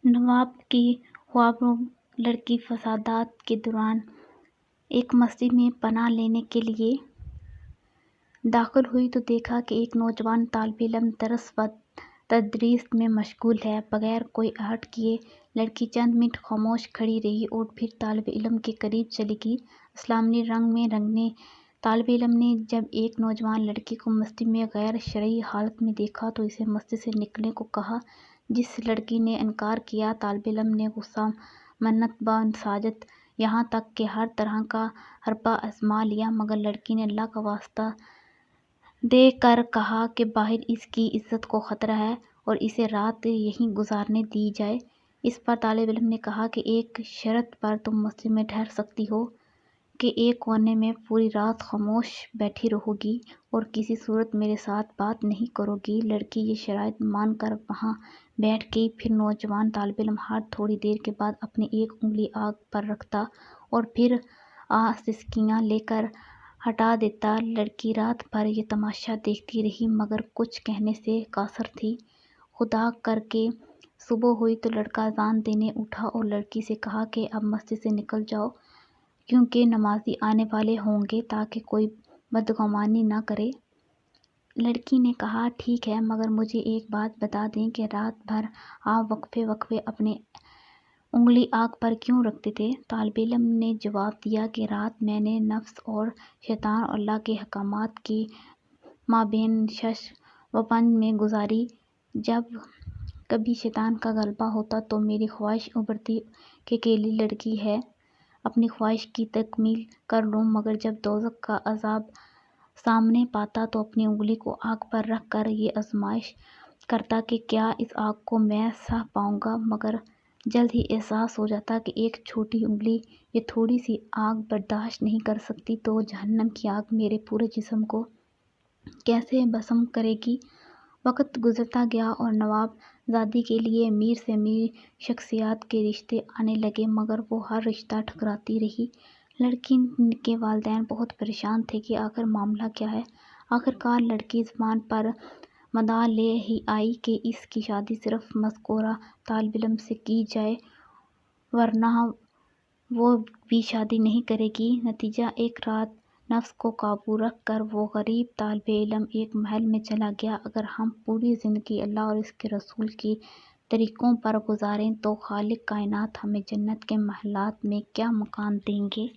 نواب کی خوابروب لڑکی فسادات کے دوران ایک مسجد میں پناہ لینے کے لیے داخل ہوئی تو دیکھا کہ ایک نوجوان طالب علم درس و تدریس میں مشغول ہے۔ بغیر کوئی آہٹ کیے لڑکی چند منٹ خاموش کھڑی رہی اور پھر طالب علم کے قریب چلی گئی۔ اسلامی رنگ میں رنگے طالب علم نے جب ایک نوجوان لڑکی کو مسجد میں غیر شرعی حالت میں دیکھا تو اسے مسجد سے نکلنے کو کہا، جس لڑکی نے انکار کیا۔ طالب علم نے غصہ منت و ساجت یہاں تک کہ ہر طرح کا حربہ آزما لیا، مگر لڑکی نے اللہ کا واسطہ دے کر کہا کہ باہر اس کی عزت کو خطرہ ہے اور اسے رات یہیں گزارنے دی جائے۔ اس پر طالب علم نے کہا کہ ایک شرط پر تم مسجد میں ٹھہر سکتی ہو کہ ایک کونے میں پوری رات خاموش بیٹھی رہو گی اور کسی صورت میرے ساتھ بات نہیں کرو گی۔ لڑکی یہ شرائط مان کر وہاں بیٹھ گئی۔ پھر نوجوان طالب علم ہر تھوڑی دیر کے بعد اپنی ایک انگلی آگ پر رکھتا اور پھر سسکیاں لے کر ہٹا دیتا۔ لڑکی رات بھر یہ تماشا دیکھتی رہی مگر کچھ کہنے سے قاصر تھی۔ خدا کر کے صبح ہوئی تو لڑکا اذان دینے اٹھا اور لڑکی سے کہا کہ اب مسجد سے نکل جاؤ کیونکہ نمازی آنے والے ہوں گے تاکہ کوئی بدگمانی نہ کرے۔ لڑکی نے کہا ٹھیک ہے، مگر مجھے ایک بات بتا دیں کہ رات بھر آپ وقفے وقفے اپنی انگلی آگ پر کیوں رکھتے تھے؟ طالب علم نے جواب دیا کہ رات میں نے نفس اور شیطان اور اللہ کے احکامات کے مابین شش و پنج میں گزاری۔ جب کبھی شیطان کا غلبہ ہوتا تو میری خواہش ابھرتی کہ اکیلی لڑکی ہے، اپنی خواہش کی تکمیل کر لوں، مگر جب دوزخ کا عذاب سامنے پاتا تو اپنی انگلی کو آگ پر رکھ کر یہ آزمائش کرتا کہ کیا اس آگ کو میں سہہ پاؤں گا، مگر جلد ہی احساس ہو جاتا کہ ایک چھوٹی انگلی یہ تھوڑی سی آگ برداشت نہیں کر سکتی تو جہنم کی آگ میرے پورے جسم کو کیسے بھسم کرے گی۔ وقت گزرتا گیا اور نواب زادی کے لیے امیر سے امیر شخصیات کے رشتے آنے لگے مگر وہ ہر رشتہ ٹھکراتی رہی۔ لڑکی کے والدین بہت پریشان تھے کہ آخر معاملہ کیا ہے۔ آخرکار لڑکی زبان پر مدعا لے ہی آئی کہ اس کی شادی صرف مذکورہ طالب علم سے کی جائے ورنہ وہ بھی شادی نہیں کرے گی۔ نتیجہ ایک رات نفس کو قابو رکھ کر وہ غریب طالب علم ایک محل میں چلا گیا۔ اگر ہم پوری زندگی اللہ اور اس کے رسول کے طریقوں پر گزاریں تو خالق کائنات ہمیں جنت کے محلات میں کیا مکان دیں گے۔